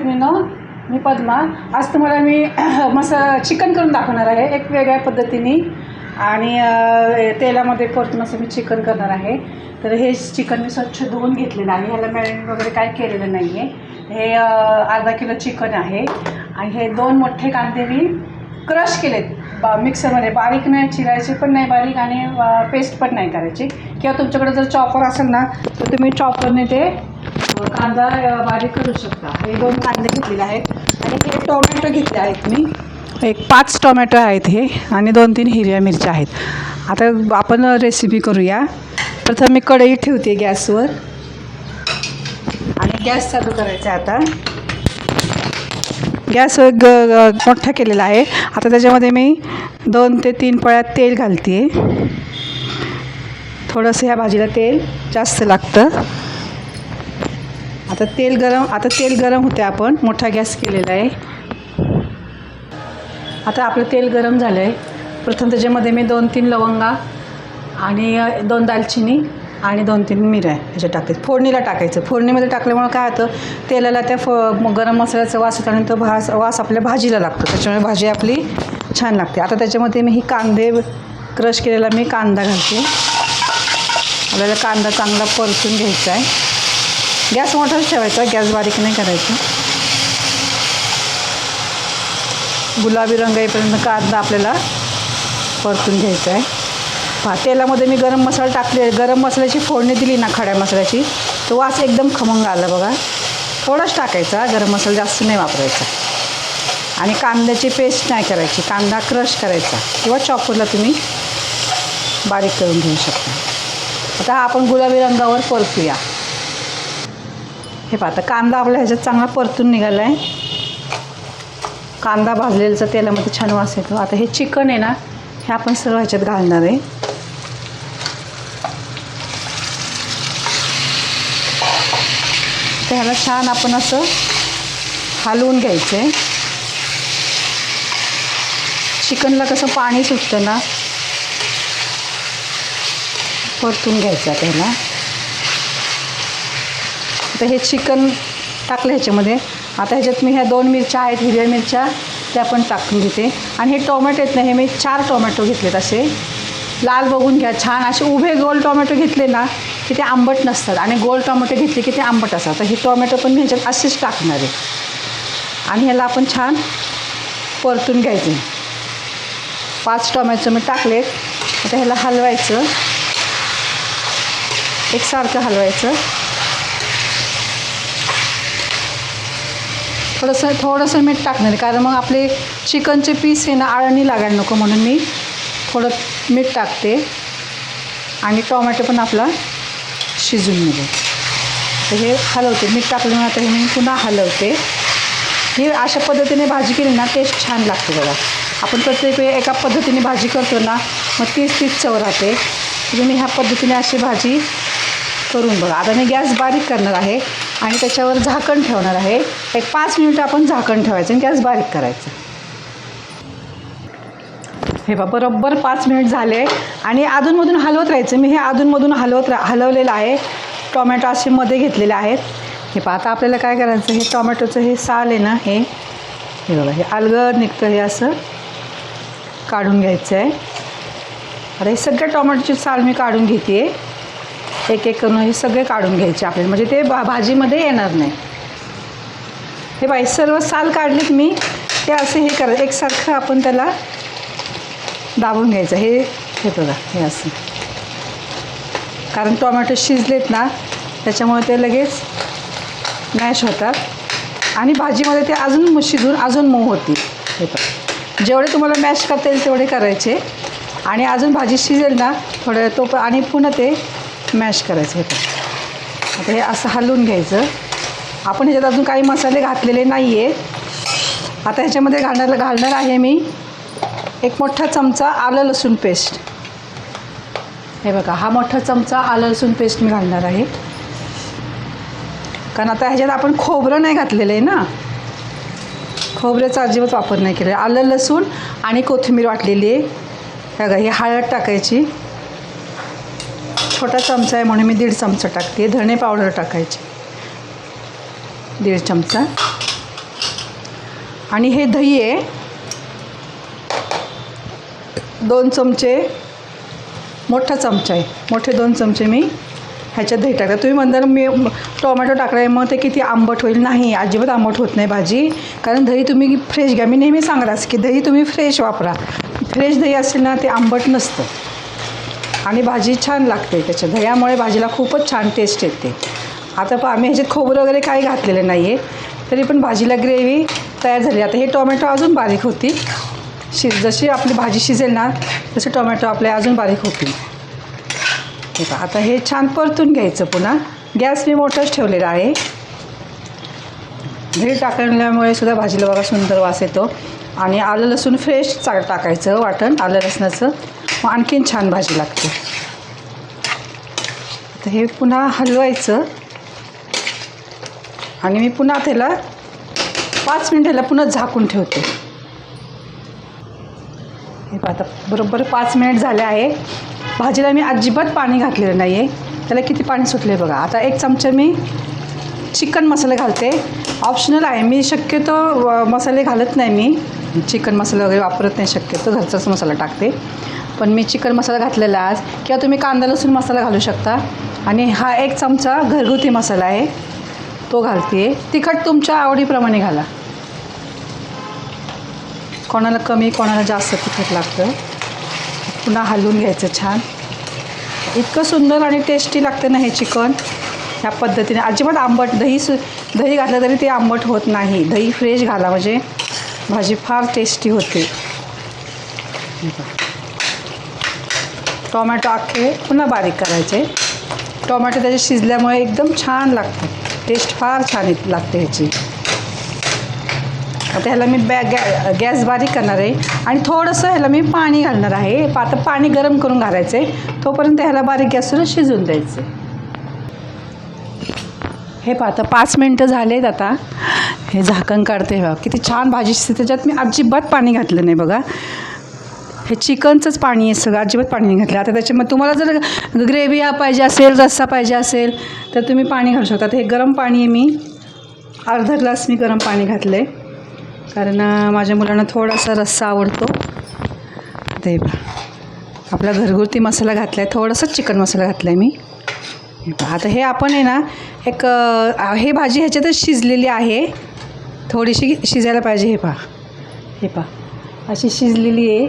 मैत्रिणींनो, मी पद्मा. आज तुम्हाला मी चिकन करून दाखवणार आहे एक वेगळ्या पद्धतीने आणि तेलामध्ये परतून असं मी चिकन करणार आहे. तर हे चिकन मी स्वच्छ धुवून घेतलेलं आहे. ह्याला मॅरिनेट वगैरे काय केलेलं नाही आहे. हे अर्धा किलो चिकन आहे आणि हे 2 मोठे कांदे मी क्रश केलेत मिक्सरमध्ये. बारीक नाही चिरायचे पण नाही बारीक आणि पेस्ट पण नाही करायची. किंवा तुमच्याकडे जर चॉपर असेल ना तर तुम्ही चॉपरने ते कांदा बारीक करू शकता. हे 2 कांदे घेतलेले आहेत आणि हे टोमॅटो घेतले आहेत मी. एक 5 टोमॅटो आहेत हे आणि 2-3 हिरव्या मिरच्या आहेत. आता आपण रेसिपी करूया. प्रथम मी कढई ठेवते गॅसवर आणि गॅस चालू करायचा आहे. आता गॅस मोठा केलेला आहे. आता त्याच्यामध्ये मी 2 ते 3 पळ्या तेल घालते. थोडंसं ह्या भाजीला तेल जास्त लागतं. आता तेल गरम होते. आपण मोठा गॅस केलेला आहे. आता आपलं तेल गरम झालं आहे. प्रथम त्याच्यामध्ये मी 2-3 लवंगा आणि 2 दालचिनी आणि 2-3 मिऱ्या ह्याच्यात टाकते. फोडणीला टाकायचं. फोडणीमध्ये टाकल्यामुळं काय होतं तेलाला त्या गरम मसाल्याचा वास होता आणि तो वास आपल्या भाजीला लागतो. त्याच्यामुळे भाजी आपली छान लागते. आता त्याच्यामध्ये मी ही कांदे क्रश केलेला मी कांदा घालते. आपल्याला कांदा चांगला परतून घ्यायचा आहे. गॅस मोठाच ठेवायचा, गॅस बारीक नाही करायचा. गुलाबी रंग येईपर्यंत कांदा आपल्याला परतून घ्यायचा आहे. तेलामध्ये मी गरम मसाला टाकले. गरम मसाल्याची फोडणी दिली ना खड्या मसाल्याची तो वास एकदम खमंग आला बघा. थोडंच टाकायचा, गरम मसाला जास्त नाही वापरायचा. आणि कांद्याची पेस्ट नाही करायची. कांदा क्रश करायचा किंवा चॉपरला तुम्ही बारीक करून घेऊ शकता. आता आपण गुलाबी रंगावर परतूया. हे आता कांदा आपल्या ह्याच्यात चांगला परतून निघाला आहे. कांदा भाजलेल्याचा तेलामध्ये छान वास येतो. आता हे चिकन आहे ना हे आपण सर्व ह्याच्यात घालणार आहे. तर ह्याला छान आपण असं हलवून घ्यायचं आहे. चिकनला कसं पाणी सुटतं ना परतून घ्यायचं आहे त्याला. आता हे चिकन टाकलं ह्याच्यामध्ये. आता ह्याच्यात मी ह्या 2 मिरच्या आहेत हिरव्या मिरच्या त्या पण टाकून घेते. आणि हे टोमॅटो आहेत ना हे मी 4 टोमॅटो घेतलेत. असे लाल बघून घ्या. छान असे उभे गोल टोमॅटो घेतले ना की ते आंबट नसतात आणि गोल टोमॅटो घेतले की ते आंबट असतात. तर हे टोमॅटो पण मी ह्याच्यात असेच टाकणार आहे आणि ह्याला आपण छान परतून घ्यायचं. 5 टोमॅटो मी टाकलेत. आता ह्याला हलवायचं, एकसारखं हलवायचं. थोडंसं मीठ टाकणार आहे कारण मग आपले चिकनचे पीस आहे ना आळणी लागायला नको म्हणून मी थोडं मीठ टाकते. आणि टोमॅटो पण आपला शिजून निघेल. तर हे हलवते. मीठ टाकल्यामुळे आता हे मी पुन्हा हलवते. ही अशा पद्धतीने भाजी केली ना टेस्ट छान लागते बघा. आपण प्रत्येक वेळी एका पद्धतीने भाजी करतो ना मग तीच चव राहते. तुम्ही ह्या पद्धतीने अशी भाजी करून बघा. आता मी गॅस बारीक करणार आहे आणि त्याच्यावर झाकण ठेवणार आहे. एक 5 मिनिटं आपण झाकण ठेवायचं आणि गॅस बारीक करायचं. हे बरोबर 5 मिनिट झाले आणि अधूनमधून हलवत राहायचं. मी हे अधूनमधून हलवलेलं आहे. टोमॅटो असे मध्ये घेतलेले आहेत. हे आता आपल्याला काय करायचं हे टोमॅटोचं हे साल आहे ना हे बघा हे अलगद निघतं. हे असं काढून घ्यायचं आहे. आता हे सगळे टोमॅटोचे साल मी काढून घेते. एक करून हे सगळे काढून घ्यायचे आपल्याला म्हणजे ते भाजीमध्ये येणार नाही. हे बाई सर्व साल काढलेत मी. ते असे हे करायचं एकसारखं आपण त्याला दाबून घ्यायचं. हे बघा हे असं कारण टोमॅटो शिजलेत ना त्याच्यामुळे ते लगेच मॅश होतात आणि भाजीमध्ये ते अजून शिजून अजून मऊ होतील. हे बघा जेवढे तुम्हाला मॅश करता येईल तेवढे करायचे आणि अजून भाजी शिजेल ना थोडं आणि पुन्हा ते मॅश करायचं. हे बघा आता हे असं हलवून घ्यायचं. आपण ह्याच्यात अजून काही मसाले घातलेले नाही आहेत. आता ह्याच्यामध्ये घालणार आहे मी 1 मोठा चमचा आलं लसूण पेस्ट. हे बघा हा मोठा चमचा आलं लसूण पेस्ट मी घालणार आहे कारण आता ह्याच्यात आपण खोबरं नाही घातलेलं आहे ना. खोबऱ्याचा अजिबात वापर नाही केला. आलं लसूण आणि कोथिंबीर वाटलेली आहे. बघा ही हळद टाकायची. छोटा चमचा आहे म्हणून मी 1.5 चमचा टाकते. धणे पावडर टाकायची 1.5 चमचा. आणि हे दही आहे 2 चमचे, मोठा चमचा आहे, मोठे 2 चमचे मी ह्याच्यात दही टाकतात. तुम्ही म्हणता मी टोमॅटो टाकला आहे मग ते किती आंबट होईल. नाही, अजिबात आंबट होत नाही भाजी, कारण दही तुम्ही फ्रेश घ्या. मी नेहमी सांगत की दही तुम्ही फ्रेश वापरा. फ्रेश दही असेल ना ते आंबट नसतं आणि भाजी छान लागते. त्याच्या दह्यामुळे भाजीला खूपच छान टेस्ट येते. आता पहा आम्ही ह्याच्यात खोबरं वगैरे काही घातलेलं नाही आहे, तरी पण भाजीला ग्रेव्ही तयार झाली. आता हे टोमॅटो अजून बारीक होतील. जशी आपली भाजी शिजेल ना तसे टोमॅटो आपले अजून बारीक होतील. आता हे छान परतून घ्यायचं. पुन्हा गॅस मी मोठाच ठेवलेला आहे. दही टाकल्यामुळे सुद्धा भाजीला बघा सुंदर वास येतो. आणि आलं लसूण फ्रेश टाकायचं वाटण आलं लसणाचं, मग आणखीन छान भाजी लागते. आता हे पुन्हा हलवायचं आणि मी पुन्हा त्याला 5 मिनिटाला पुन्हा झाकून ठेवते. हे आता बरोबर 5 मिनिट झाले आहे. भाजीला मी अजिबात पाणी घातलेलं नाही आहे. त्याला किती पाणी सुटले बघा. आता 1 चमचा मी चिकन मसाला घालते. ऑप्शनल आहे, मी शक्यतो मसाले घालत नाही. मी चिकन मसाला वगैरे वापरत नाही, शक्यतो घरचाच मसाला टाकते. पण मी चिकन मसाला घातलेला आज, किंवा तुम्ही कांदा लसूण मसाला घालू शकता. आणि हा 1 चमचा घरगुती मसाला आहे तो घालते. तिखट तुमच्या आवडीप्रमाणे घाला, कोणाला कमी कोणाला जास्त तिखट लागतं. पुन्हा हलवून घ्यायचं छान. इतकं सुंदर आणि टेस्टी लागतं ना हे चिकन ह्या पद्धतीने. अजिबात आंबट दही घातलं तरी ते आंबट होत नाही. दही फ्रेश घाला म्हणजे भाजी फार टेस्टी होते. टोमॅटो अख्खे पुन्हा बारीक करायचे. टोमॅटो त्याचे शिजल्यामुळे एकदम छान लागते, टेस्ट फार छान लागते ह्याची. आता ह्याला मी गॅस बारीक करणार आहे आणि थोडंसं ह्याला मी पाणी घालणार आहे. आता पाणी गरम करून घालायचं आहे, तोपर्यंत ह्याला बारीक गॅसवर शिजून द्यायचं. हे पहा आता 5 मिनटं झालेत. आता हे झाकण काढते. बघा किती छान भाजी शिजते. त्याच्यात मी अजिबात पाणी घातलं नाही बघा. हे चिकनचंच पाणी आहे सगळं, अजिबात पाणी नाही घातलं. आता त्याच्यामध्ये तुम्हाला जर ग्रेव्ही पाहिजे असेल, रस्सा पाहिजे असेल तर तुम्ही पाणी घालू शकता. हे गरम पाणी आहे, मी अर्धा ग्लास मी गरम पाणी घातलं आहे, कारण माझ्या मुलांना थोडासा रस्सा आवडतो. ते आपला घरगुती मसाला घातला आहे, थोडासा चिकन मसाला घातला आहे मी. आता हे आपण आहे ना हे भाजी ह्याच्यातच शिजलेली आहे, थोडीशी शिजायला पाहिजे. हे पहा अशी शिजलेली आहे.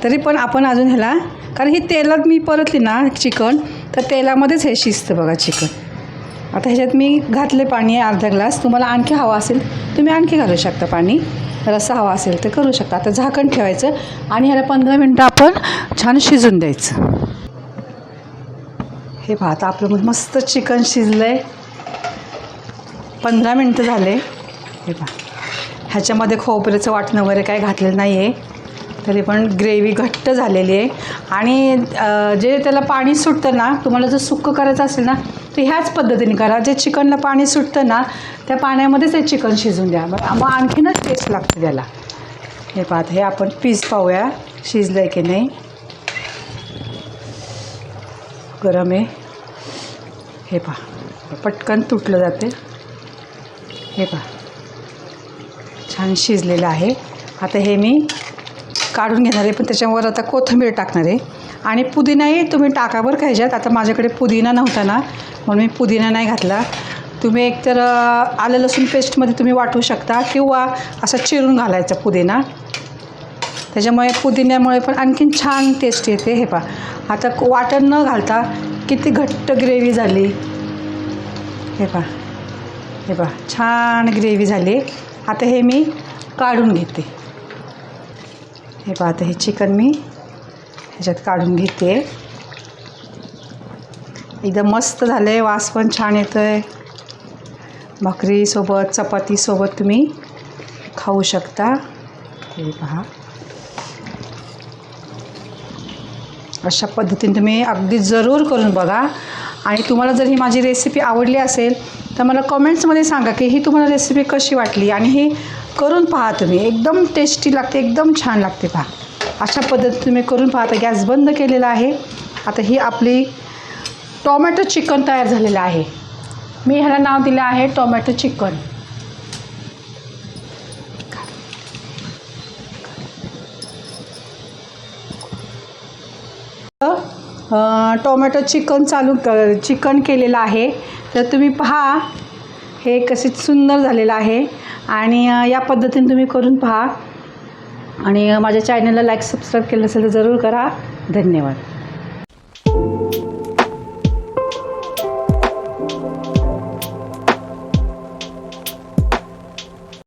तरी पण आपण अजून ह्याला, कारण ही तेलात मी परतली ना चिकन, तर तेलामध्येच हे शिजतं बघा चिकन. आता ह्याच्यात मी घातले पाणी आहे अर्धा ग्लास. तुम्हाला आणखी हवा असेल तुम्ही आणखी घालू शकता पाणी, रस्सा हवा असेल तर करू शकता. आता झाकण ठेवायचं आणि ह्याला 15 मिनटं आपण छान शिजून द्यायचं. हे पहा आता आपलं मस्त चिकन शिजलं आहे. 15 मिनटं झाले. हे पहा ह्याच्यामध्ये खोबऱ्याचं वाटण वगैरे काय घातलेलं नाही आहे, तरी पण ग्रेव्ही घट्ट झालेली आहे. आणि जे त्याला पाणी सुटतं ना, तुम्हाला जर सुक्कं करायचं असेल ना तर ह्याच पद्धतीने करा. जे चिकनला पाणी सुटतं ना त्या पाण्यामध्येच हे चिकन शिजून द्या, मग आणखीनच टेस्ट लागते त्याला. हे पाहत हे आपण पीस पाहूया शिजलं आहे की नाही. गरम आहे. हे पहा पटकन तुटलं जाते. हे पहा छान शिजलेलं आहे. आता हे मी काढून घेणार आहे, पण त्याच्यावर आता कोथिंबीर टाकणार आहे. आणि पुदिनाही तुम्ही टाका बरं का ह्याच्यात. आता माझ्याकडे पुदिना नव्हता ना म्हणून मी पुदिना नाही घातला. तुम्ही एकतर आलं लसूण पेस्टमध्ये तुम्ही वाटू शकता, किंवा असा चिरून घालायचा पुदिना. त्याच्यामुळे पुदिन्यामुळे पण आणखीन छान टेस्ट येते. हे पहा आता वाटण न घालता किती घट्ट ग्रेव्ही झाली. हे पहा छान ग्रेव्ही झाली. आता हे मी काढून घेते. हे पहा आता हे चिकन मी ह्याच्यात काढून घेते. एकदम मस्त झालं आहे, वास पण छान येतो आहे. भाकरीसोबत चपातीसोबत तुम्ही खाऊ शकता. हे पहा अशा पद्धतीने तुम्ही अगदी जरूर करून बघा. आणि तुम्हाला जर ही माझी रेसिपी आवडली असेल तर मला कमेंट्समध्ये सांगा की ही तुम्हाला रेसिपी कशी वाटली. आणि ही करून पहा तुम्ही, एकदम टेस्टी लागते, एकदम छान लागते. पहा अशा पद्धतीने तुम्ही करून पहा. आता गॅस बंद केलेला आहे. आता ही आपली टोमॅटो चिकन तयार झालेलं आहे. मी ह्याला नाव दिलं आहे टोमॅटो चिकन. टोमॅटो चिकन केलेलं आहे. तर तुम्ही पहा हे कसे सुंदर झालेलं आहे आणि या पद्धतीने तुम्ही करून पहा आणि माझ्या चॅनलला लाईक सबस्क्राईब केलं असेल तर जरूर करा. धन्यवाद.